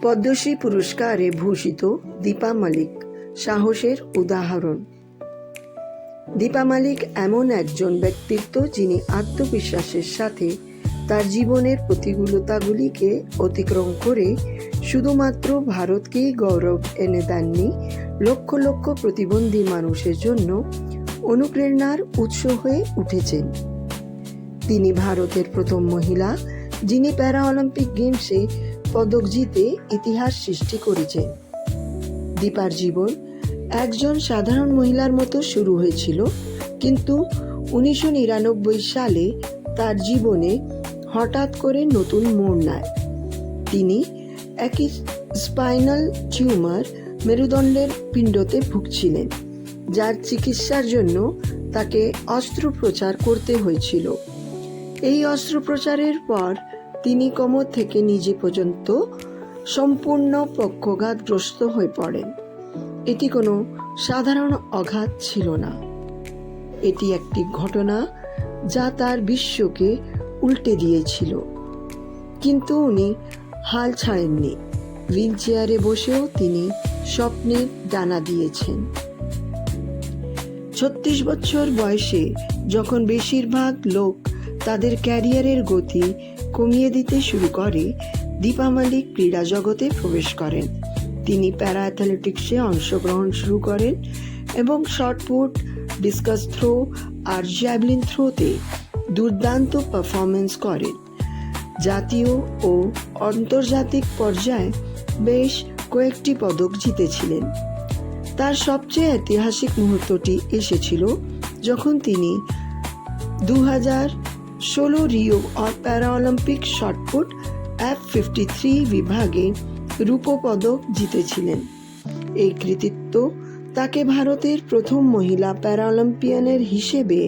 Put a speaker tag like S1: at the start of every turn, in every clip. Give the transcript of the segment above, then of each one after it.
S1: পদ্মশ্রী পুরস্কারে ভূষিত দীপা মালিক সাহসের উদাহরণ। দীপা মালিক এমন একজন ব্যক্তিত্ব যিনি আত্মবিশ্বাসের সাথে তার জীবনের প্রতিকূলতাগুলিকে অতিক্রম করে শুধুমাত্র ভারতকেই গৌরব এনে দেননি, লক্ষ লক্ষ প্রতিবন্ধী মানুষের জন্য অনুপ্রেরণার উৎস হয়ে উঠেছেন। তিনি ভারতের প্রথম মহিলা যিনি প্যারা অলিম্পিক গেমসে পদক জিতে ইতিহাস সৃষ্টি করেছেন। দীপার জীবন একজন সাধারণ মহিলার মতো শুরু হয়েছিল, কিন্তু 1999 সালে তার জীবনে হঠাৎ করে নতুন মোড় নেয়। তিনি একই স্পাইনাল টিউমার মেরুদণ্ডের পিণ্ডতে ভুগছিলেন, যার চিকিৎসার জন্য তাকে অস্ত্রোপচার করতে হয়েছিল। এই অস্ত্রোপচারের পর তিনি কোমর থেকে নিচে পর্যন্ত সম্পূর্ণ পক্ষাঘাতগ্রস্ত হয়ে পড়েন। এটি কোনো সাধারণ আঘাত ছিল না, এটি একটি ঘটনা যা তার বিশ্বকে উল্টে দিয়েছিল। কিন্তু উনি হাল ছাড়েননি। হুইল চেয়ারে বসেও তিনি স্বপ্নের ডানা দিয়েছেন। 36 বছর বয়সে যখন বেশিরভাগ লোক তাদের ক্যারিয়ারের গতি কমিয়ে দিতে শুরু করে, দীপা মালিক ক্রীড়া জগতে প্রবেশ করেন। তিনি প্যারা অ্যাথলেটিক্সে অংশগ্রহণ শুরু করেন এবং শটপুট, ডিসকাস থ্রো আর জ্যাভলিন থ্রোতে দুর্দান্ত পারফরমেন্স করেন। জাতীয় ও আন্তর্জাতিক পর্যায়ে বেশ কয়েকটি পদক জিতেছিলেন। তার সবচেয়ে ঐতিহাসিক মুহূর্তটি এসেছিল যখন তিনি 2016 রিও প্যারা অলিম্পিক শটপুট F53 বিভাগে রূপো পদক জিতেছিলেন। এই কৃতিত্ব তাকে ভারতের প্রথম মহিলা প্যারাঅলিম্পিয়ানের হিসেবে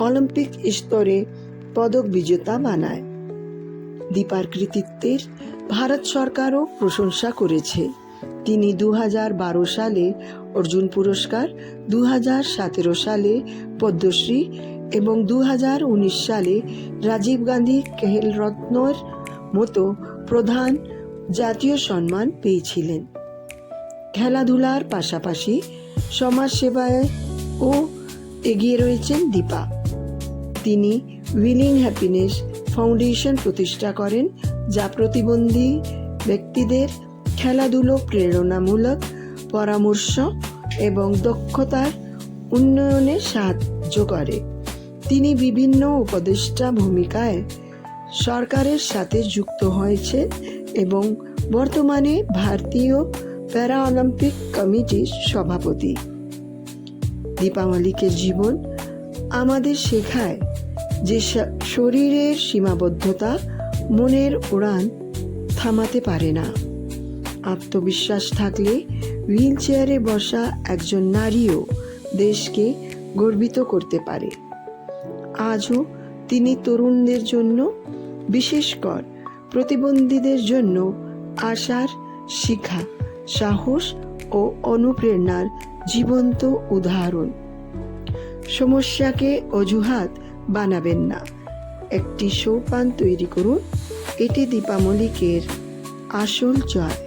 S1: অলিম্পিক স্তরে পদক বিজেতা বানায়। দীপার কৃতিত্বের ভারত সরকারও প্রশংসা করেছে। তিনি 2012 সালে অর্জুন পুরস্কার, 2017 সালে পদ্মশ্রী এবং 2019 সালে রাজীব গান্ধী খেল রত্নের মতো প্রধান জাতীয় সম্মান পেয়েছিলেন। খেলাধুলার পাশাপাশি সমাজসেবায়ও এগিয়ে রয়েছেন দীপা। তিনি উইলিং হ্যাপিনেস ফাউন্ডেশন প্রতিষ্ঠা করেন, যা প্রতিবন্ধী ব্যক্তিদের খেলাধুলো, প্রেরণামূলক পরামর্শ এবং দক্ষতার উন্নয়নে সাহায্য করে। তিনি বিভিন্ন উপদেষ্টা ভূমিকায় সরকারের সাথে যুক্ত হয়েছেন এবং বর্তমানে ভারতীয় প্যারা অলিম্পিক কমিটির সভাপতি। দীপা মালিকের জীবন আমাদের শেখায় যে শরীরের সীমাবদ্ধতা মনের উড়ান থামাতে পারে না। আত্মবিশ্বাস থাকলে হুইল চেয়ারে বসা একজন নারীও দেশকে গর্বিত করতে পারে। আজও তিনি তরুণদের জন্য, বিশেষ করে প্রতিবন্ধীদের জন্য আশার শিখা, সাহস ও অনুপ্রেরণার জীবন্ত উদাহরণ। সমস্যাকে অজুহাত বানাবেন না, একটি সোপান তৈরি করুন। এটি দীপা মালিকের আসল জয়।